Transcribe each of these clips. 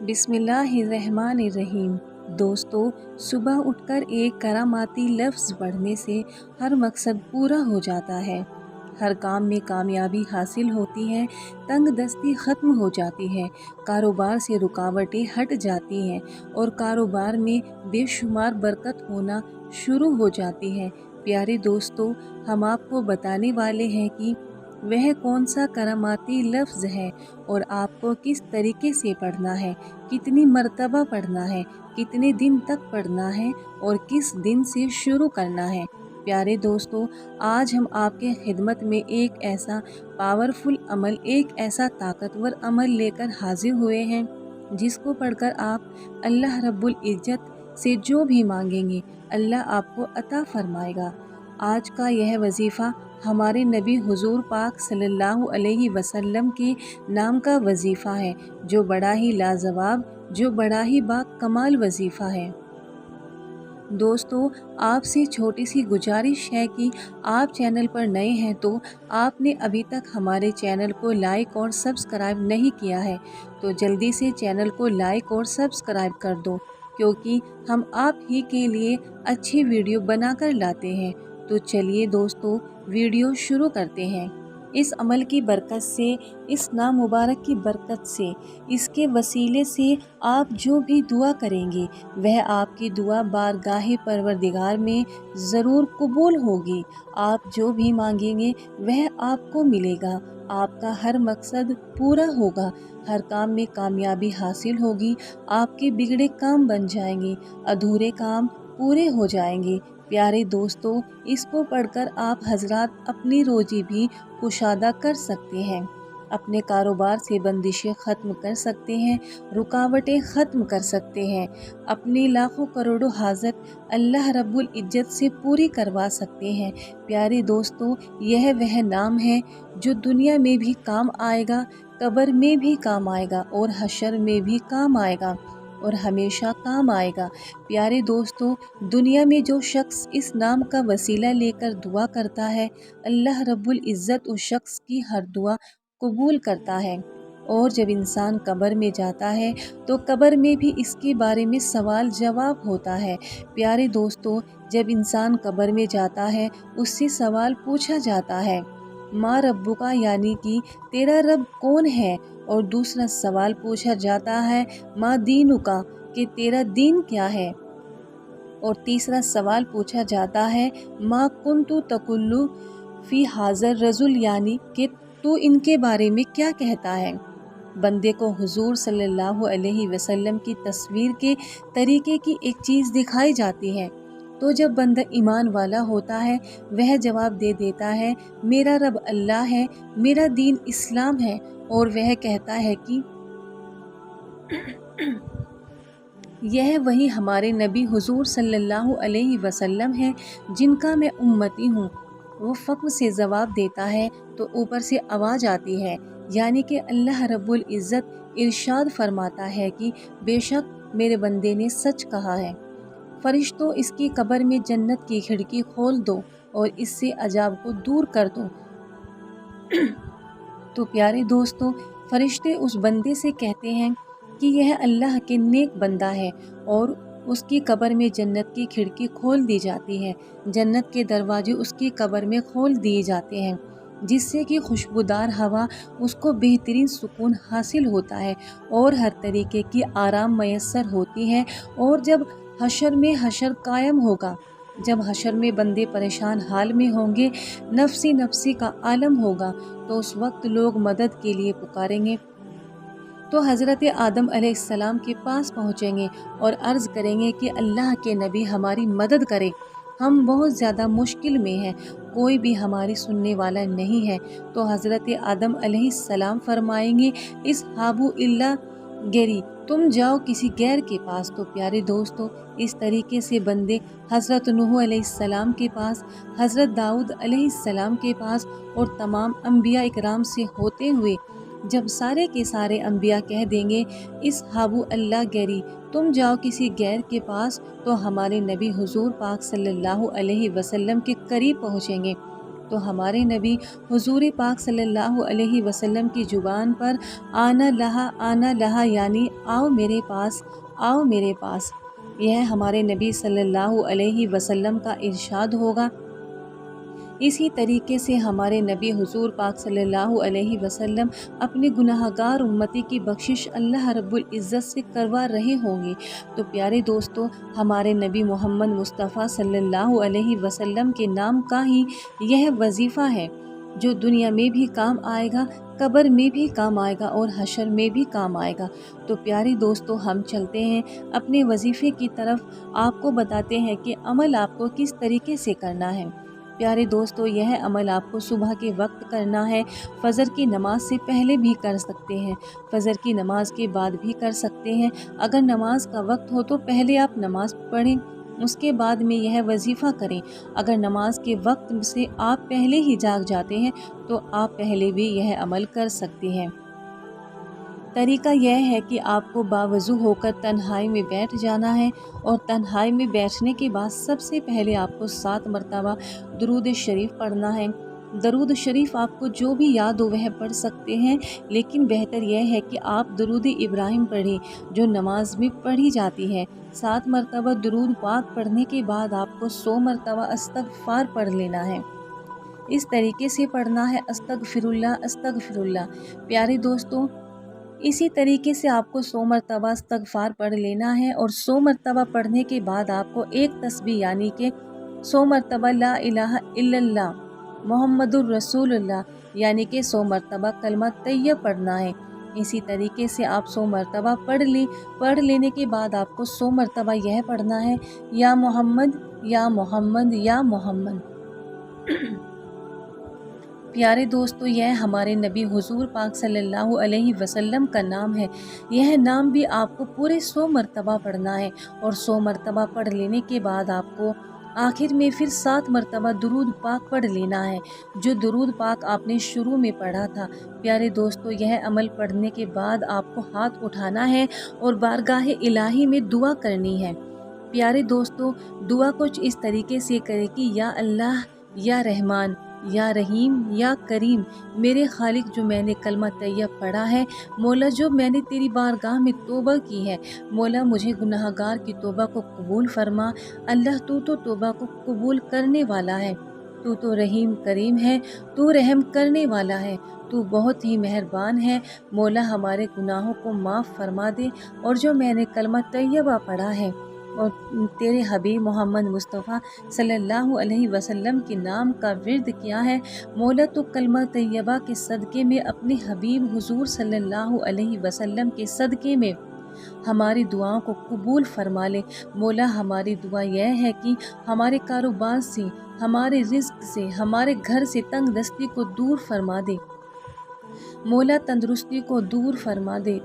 बिस्मिल्लाहिर्रहमानिर्रहीम। दोस्तों, सुबह उठकर एक करामाती लफ्ज़ पढ़ने से हर मकसद पूरा हो जाता है। हर काम में कामयाबी हासिल होती है, तंगदस्ती ख़त्म हो जाती है, कारोबार से रुकावटें हट जाती हैं और कारोबार में बेशुमार बरकत होना शुरू हो जाती है। प्यारे दोस्तों, हम आपको बताने वाले हैं कि वह कौन सा करामाती लफ्ज़ है और आपको किस तरीके से पढ़ना है, कितनी मर्तबा पढ़ना है, कितने दिन तक पढ़ना है और किस दिन से शुरू करना है। प्यारे दोस्तों, आज हम आपके खिदमत में एक ऐसा पावरफुल अमल, एक ऐसा ताकतवर अमल लेकर हाजिर हुए हैं जिसको पढ़कर आप अल्लाह रब्बुल इज़्ज़त से जो भी मांगेंगे अल्लाह आपको अता फरमाएगा। आज का यह वजीफ़ा हमारे नबी हुजूर पाक सल्लल्लाहु अलैहि वसल्लम के नाम का वजीफ़ा है, जो बड़ा ही लाजवाब, जो बड़ा ही बाकमाल वजीफ़ा है। दोस्तों, आपसे छोटी सी गुजारिश है कि आप चैनल पर नए हैं तो आपने अभी तक हमारे चैनल को लाइक और सब्सक्राइब नहीं किया है तो जल्दी से चैनल को लाइक और सब्सक्राइब कर दो, क्योंकि हम आप ही के लिए अच्छी वीडियो बनाकर लाते हैं। तो चलिए दोस्तों, वीडियो शुरू करते हैं। इस अमल की बरकत से, इस नाम मुबारक की बरकत से, इसके वसीले से आप जो भी दुआ करेंगे वह आपकी दुआ बारगाहे परवरदिगार में ज़रूर कबूल होगी। आप जो भी मांगेंगे वह आपको मिलेगा, आपका हर मकसद पूरा होगा, हर काम में कामयाबी हासिल होगी, आपके बिगड़े काम बन जाएंगे, अधूरे काम पूरे हो जाएंगे। प्यारे दोस्तों, इसको पढ़कर आप हजरात अपनी रोजी भी कुशादा कर सकते हैं, अपने कारोबार से बंदिशें ख़त्म कर सकते हैं, रुकावटें ख़त्म कर सकते हैं, अपनी लाखों करोड़ों हाजत अल्लाह रब्बुल इज़्ज़त से पूरी करवा सकते हैं। प्यारे दोस्तों, यह वह नाम है जो दुनिया में भी काम आएगा, कब्र में भी काम आएगा और हशर में भी काम आएगा और हमेशा काम आएगा। प्यारे दोस्तों, दुनिया में जो शख्स इस नाम का वसीला लेकर दुआ करता है, अल्लाह रब्बुल इज़्ज़त उस शख्स की हर दुआ कबूल करता है। और जब इंसान कब्र में जाता है तो कब्र में भी इसके बारे में सवाल जवाब होता है। प्यारे दोस्तों, जब इंसान कब्र में जाता है उससे सवाल पूछा जाता है, माँ रब्बुका, यानी कि तेरा रब कौन है। और दूसरा सवाल पूछा जाता है, माँ दीनुका, कि तेरा दीन क्या है। और तीसरा सवाल पूछा जाता है, माँ कुन्तु तकुल्लु फी हाज़र रजुल, यानी कि तू इनके बारे में क्या कहता है। बंदे को हुजूर सल्लल्लाहु अलैहि वसल्लम की तस्वीर के तरीके की एक चीज़ दिखाई जाती है, तो जब बंदा ईमान वाला होता है वह जवाब दे देता है, मेरा रब अल्लाह है, मेरा दीन इस्लाम है। और वह कहता है कि यह वही हमारे नबी हुजूर सल्लल्लाहु अलैहि वसल्लम है जिनका मैं उम्मती हूँ। वो फ़ख्र से जवाब देता है तो ऊपर से आवाज़ आती है, यानी कि अल्लाह रब्बुल इज़्ज़त इरशाद फरमाता है कि बेशक मेरे बंदे ने सच कहा है। फरिश्तों, इसकी कब्र में जन्नत की खिड़की खोल दो और इससे अजाब को दूर कर दो। तो प्यारे दोस्तों, फरिश्ते उस बंदे से कहते हैं कि यह अल्लाह के नेक बंदा है और उसकी कब्र में जन्नत की खिड़की खोल दी जाती है, जन्नत के दरवाजे उसकी कब्र में खोल दिए जाते हैं, जिससे कि खुशबूदार हवा उसको बेहतरीन सुकून हासिल होता है और हर तरीके की आराम मैसर होती है। और जब हशर में हशर कायम होगा, जब हशर में बंदे परेशान हाल में होंगे, नफसी नफसी का आलम होगा, तो उस वक्त लोग मदद के लिए पुकारेंगे तो हज़रत आदम अलैहिस्सलाम के पास पहुँचेंगे और अर्ज़ करेंगे कि अल्लाह के नबी हमारी मदद करें, हम बहुत ज़्यादा मुश्किल में हैं, कोई भी हमारी सुनने वाला नहीं है। तो हज़रत आदम अलैहिस्सलाम फरमाएंगे, इस हाबू इल्ला गैरी, तुम जाओ किसी गैर के पास। तो प्यारे दोस्तों, इस तरीके से बंदे हज़रत नूह अलैहिस्सलाम के पास, हज़रत दाऊद अलैहिस्सलाम के पास और तमाम अम्बिया इकराम से होते हुए जब सारे के सारे अम्बिया कह देंगे, इस हाबू अल्लाह गैरी, तुम जाओ किसी गैर के पास, तो हमारे नबी हुजूर पाक सल्लल्लाहु अलैहि वसल्लम के करीब पहुँचेंगे تو ہمارے نبی حضور پاک صلی اللہ علیہ وسلم کی زبان پر آنا لہا یعنی آؤ میرے پاس، آؤ میرے پاس، یہ ہمارے نبی صلی اللہ علیہ وسلم کا ارشاد ہوگا۔ اسی طریقے سے ہمارے نبی حضور پاک صلی اللہ علیہ وسلم اپنے گناہ گار امتی کی بخشش اللہ رب العزت سے کروا رہے ہوں گے۔ تو پیارے دوستو، ہمارے نبی محمد مصطفیٰ صلی اللہ علیہ وسلم کے نام کا ہی یہ وظیفہ ہے جو دنیا میں بھی کام آئے گا، قبر میں بھی کام آئے گا اور حشر میں بھی کام آئے گا۔ تو پیارے دوستو، ہم چلتے ہیں اپنے وظیفے کی طرف، آپ کو بتاتے ہیں کہ عمل آپ کو کس طریقے سے کرنا ہے۔ پیارے دوستو، یہ عمل آپ کو صبح کے وقت کرنا ہے، فجر کی نماز سے پہلے بھی کر سکتے ہیں، فجر کی نماز کے بعد بھی کر سکتے ہیں۔ اگر نماز کا وقت ہو تو پہلے آپ نماز پڑھیں، اس کے بعد میں یہ وظیفہ کریں۔ اگر نماز کے وقت سے آپ پہلے ہی جاگ جاتے ہیں تو آپ پہلے بھی یہ عمل کر سکتے ہیں۔ طریقہ یہ ہے کہ آپ کو باوضو ہو کر تنہائی میں بیٹھ جانا ہے، اور تنہائی میں بیٹھنے کے بعد سب سے پہلے آپ کو 7 مرتبہ درود شریف پڑھنا ہے۔ درود شریف آپ کو جو بھی یاد ہو وہ پڑھ سکتے ہیں، لیکن بہتر یہ ہے کہ آپ درود ابراہیم پڑھیں جو نماز میں پڑھی جاتی ہے۔ 7 مرتبہ درود پاک پڑھنے کے بعد آپ کو 100 مرتبہ استغفار پڑھ لینا ہے۔ اس طریقے سے پڑھنا ہے، استغفر اللہ استغفر اللہ۔ پیارے دوستوں، اسی طریقے سے آپ کو 100 مرتبہ استغفار پڑھ لینا ہے، اور 100 مرتبہ پڑھنے کے بعد آپ کو ایک تسبیح یعنی کہ 100 مرتبہ لا الہ الا اللہ محمد الرسول اللہ یعنی کہ 100 مرتبہ کلمہ طیب پڑھنا ہے۔ اسی طریقے سے آپ 100 مرتبہ پڑھ لینے کے بعد آپ کو 100 مرتبہ یہ پڑھنا ہے، یا محمد یا محمد یا محمد۔ پیارے دوستو، یہ ہمارے نبی حضور پاک صلی اللہ علیہ وسلم کا نام ہے۔ یہ نام بھی آپ کو پورے 100 مرتبہ پڑھنا ہے، اور 100 مرتبہ پڑھ لینے کے بعد آپ کو آخر میں پھر 7 مرتبہ درود پاک پڑھ لینا ہے، جو درود پاک آپ نے شروع میں پڑھا تھا۔ پیارے دوستو، یہ عمل پڑھنے کے بعد آپ کو ہاتھ اٹھانا ہے اور بارگاہ الہی میں دعا کرنی ہے۔ پیارے دوستو، دعا کچھ اس طریقے سے کرے کہ یا اللہ، یا رحمان، یا رحیم، یا کریم، میرے خالق، جو میں نے کلمہ طیب پڑھا ہے، مولا جو میں نے تیری بارگاہ میں توبہ کی ہے، مولا مجھے گناہ گار کی توبہ کو قبول فرما۔ اللہ، تو توبہ کو قبول کرنے والا ہے، تو رحیم کریم ہے، تو رحم کرنے والا ہے، تو بہت ہی مہربان ہے۔ مولا ہمارے گناہوں کو معاف فرما دے، اور جو میں نے کلمہ طیبہ پڑھا ہے اور تیرے حبیب محمد مصطفیٰ صلی اللہ علیہ وسلم کے نام کا ورد کیا ہے، مولا تو کلمہ طیبہ کے صدقے میں، اپنے حبیب حضور صلی اللہ علیہ وسلم کے صدقے میں ہماری دعاؤں کو قبول فرما لے۔ مولا ہماری دعا یہ ہے کہ ہمارے کاروبار سے، ہمارے رزق سے، ہمارے گھر سے تنگ دستی کو دور فرما دے، مولا تندرستی کو دور فرما دے،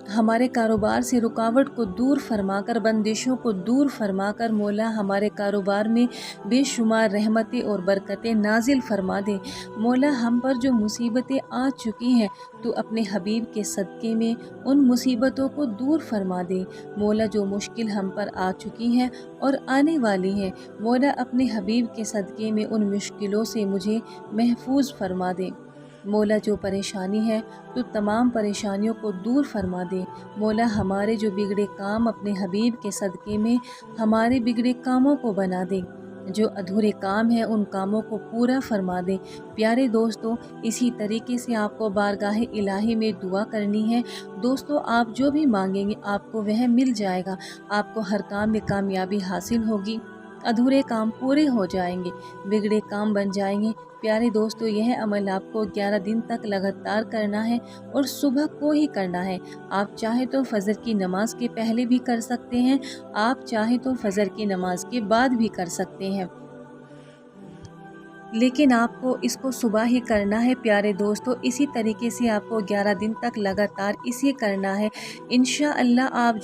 ہمارے کاروبار سے رکاوٹ کو دور فرما کر، بندشوں کو دور فرما کر، مولا ہمارے کاروبار میں بے شمار رحمتیں اور برکتیں نازل فرما دے۔ مولا ہم پر جو مصیبتیں آ چکی ہیں، تو اپنے حبیب کے صدقے میں ان مصیبتوں کو دور فرما دے۔ مولا جو مشکل ہم پر آ چکی ہیں اور آنے والی ہیں، مولا اپنے حبیب کے صدقے میں ان مشکلوں سے مجھے محفوظ فرما دے۔ مولا جو پریشانی ہے تو تمام پریشانیوں کو دور فرما دے۔ مولا ہمارے جو بگڑے کام اپنے حبیب کے صدقے میں ہمارے بگڑے کاموں کو بنا دے، جو ادھورے کام ہیں ان کاموں کو پورا فرما دے۔ پیارے دوستو، اسی طریقے سے آپ کو بارگاہ الہی میں دعا کرنی ہے۔ دوستو، آپ جو بھی مانگیں گے آپ کو وہ مل جائے گا، آپ کو ہر کام میں کامیابی حاصل ہوگی، ادھورے کام پورے ہو جائیں گے، بگڑے کام بن جائیں گے۔ پیارے دوستو، یہ عمل آپ کو 11 دن تک لگاتار کرنا ہے، اور صبح کو ہی کرنا ہے۔ آپ چاہے تو فجر کی نماز کے پہلے بھی کر سکتے ہیں، آپ چاہے تو فجر کی نماز کے بعد بھی کر سکتے ہیں، لیکن آپ کو اس کو صبح ہی کرنا ہے۔ پیارے دوستو، اسی طریقے سے آپ کو 11 دن تک لگاتار اسے کرنا ہے۔ انشاءاللہ آپ